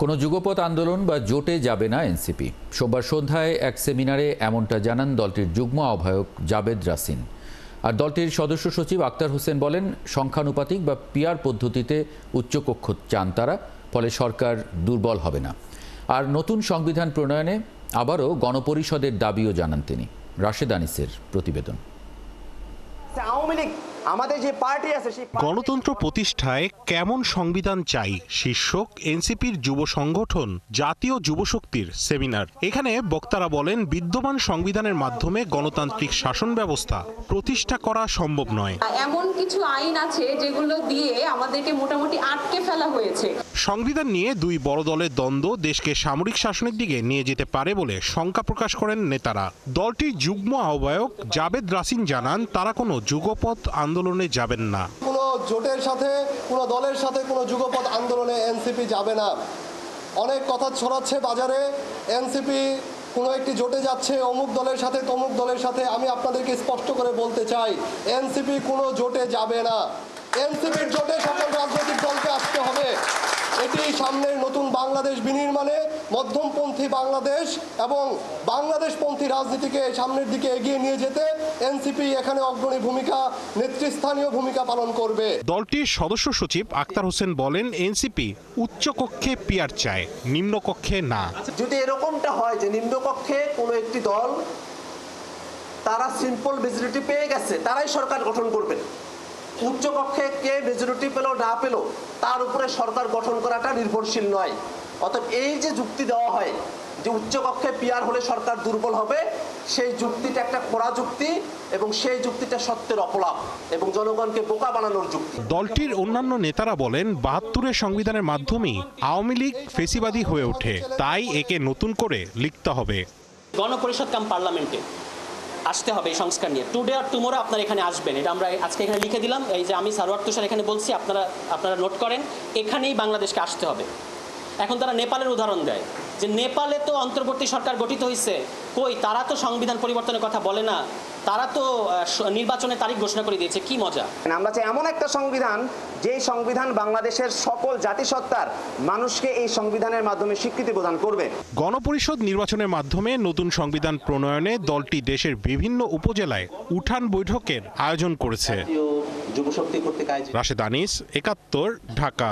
কোনো যুগপৎ আন্দোলন বা জোটে যাবে না এনসিপি। সোমবার সন্ধ্যায় এক সেমিনারে এমনটা জানান দলটির যুগ্ম আহ্বায়ক জাবেদ রাসিন। আর দলটির সদস্য সচিব আক্তার হোসেন বলেন, সংখ্যানুপাতিক বা পিআর পদ্ধতিতে উচ্চকক্ষ চান তারা, ফলে সরকার দুর্বল হবে না। আর নতুন সংবিধান প্রণয়নে আবারও গণপরিষদের দাবিও জানান তিনি। রাশেদ আনিসের প্রতিবেদন। গণতন্ত্র প্রতিষ্ঠায় কেমন সংবিধান চাই শীর্ষক এনসিপির যুব সংগঠন জাতীয় যুবশক্তির সেমিনার। এখানে বক্তারা বলেন, বিদ্যমান সংবিধানের মাধ্যমে গণতান্ত্রিক শাসন ব্যবস্থা প্রতিষ্ঠা করা সম্ভব নয়। এমন কিছু আইন আছে যেগুলো দিয়ে আমাদেরকে মোটামুটি আটকে ফেলা হয়েছে। সংবিধান নিয়ে দুই বড় দলের দ্বন্দ্ব দেশকে সামরিক শাসনের দিকে নিয়ে যেতে পারে বলে শঙ্কা প্রকাশ করেন নেতারা। দলটির যুগ্ম আহ্বায়ক জাবেদ রাসিন জানান, তারা কোনো যুগপৎ আন্দোলনে যাবেন না। কোনো জোটের সাথে, কোনো দলের সাথে কোনো যুগপৎ আন্দোলনে এনসিপি যাবে না। অনেক কথা ছড়াচ্ছে বাজারে, এনসিপি কোনো একটি জোটে যাচ্ছে, অমুক দলের সাথে তমুক দলের সাথে। আমি আপনাদেরকে স্পষ্ট করে বলতে চাই, এনসিপি কোনো জোটে যাবে না। এনসিপির জোটে সকল রাজনৈতিক দলকে আসতে হবে। এটি সামনের নতুন বাংলাদেশ বিনির্মাণে মধ্যমপন্থী বাংলাদেশ এবং বাংলাদেশপন্থী রাজনীতিকে সামনের দিকে এগিয়ে নিয়ে যেতে এনসিপি এখানে অগ্রণী ভূমিকা, নেতৃস্থানীয় ভূমিকা পালন করবে। দলটির সদস্য সচিব আক্তার হোসেন বলেন, এনসিপি উচ্চকক্ষে পিআর চায়, নিম্নকক্ষে না। যদি এরকমটা হয় যে নিম্নকক্ষে কোনো একটি দল তারা সিম্পল মেজরিটি পেয়ে গেছে, তারাই সরকার গঠন করবে। উচ্চকক্ষে কে মেজরিটি পেল না পেল তার উপরে সরকার গঠন করাটা নির্ভরশীল নয়। অতএব এই যে যুক্তি দেওয়া হয় যে উচ্চকক্ষে পিআর হলে সরকার দুর্বল হবে, সেই যুক্তিটা একটা খোঁড়া যুক্তি এবং সেই যুক্তিটা সত্যের অপলাপ এবং জনগণকে বোকা বানানোর যুক্তি। দলটির অন্যান্য নেতারা বলেন, ৭২-এর সংবিধানের মাধ্যমেই আওয়ামী লীগ ফেসিবাদী হয়ে ওঠে, তাই একে নতুন করে লিখতে হবে। গণপরিষদ কাম পার্লামেন্টে আসতে হবে এই সংস্কার নিয়ে। টুডে আর টুমোরো আপনারা এখানে আসবেন, এটা আমরা আজকে এখানে লিখে দিলাম। এই যে আমি সারোয়ার তুষার এখানে বলছি, আপনারা নোট করেন, এখানেই বাংলাদেশকে আসতে হবে। এখন তারা নেপালের উদাহরণ দেয় যে নেপালে তো অন্তর্বর্তী সরকার গঠিত হয়েছে, কই তারা তো সংবিধান পরিবর্তনের কথা বলে না, তারা তো নির্বাচনের তারিখ ঘোষণা করে দিয়েছে। কি মজা! আমরা চাই এমন একটা সংবিধান, যে সংবিধান বাংলাদেশের সকল জাতিসত্তার মানুষকে এই সংবিধানের মাধ্যমে স্বীকৃতি প্রদান করবে। গণপরিষদ নির্বাচনের মাধ্যমে নতুন সংবিধান প্রণয়নে দলটি দেশের বিভিন্ন উপজেলায় উঠান বৈঠকের আয়োজন করেছে। যুবশক্তি কর্তৃক রাশেদ আনিস, ৭১, ঢাকা।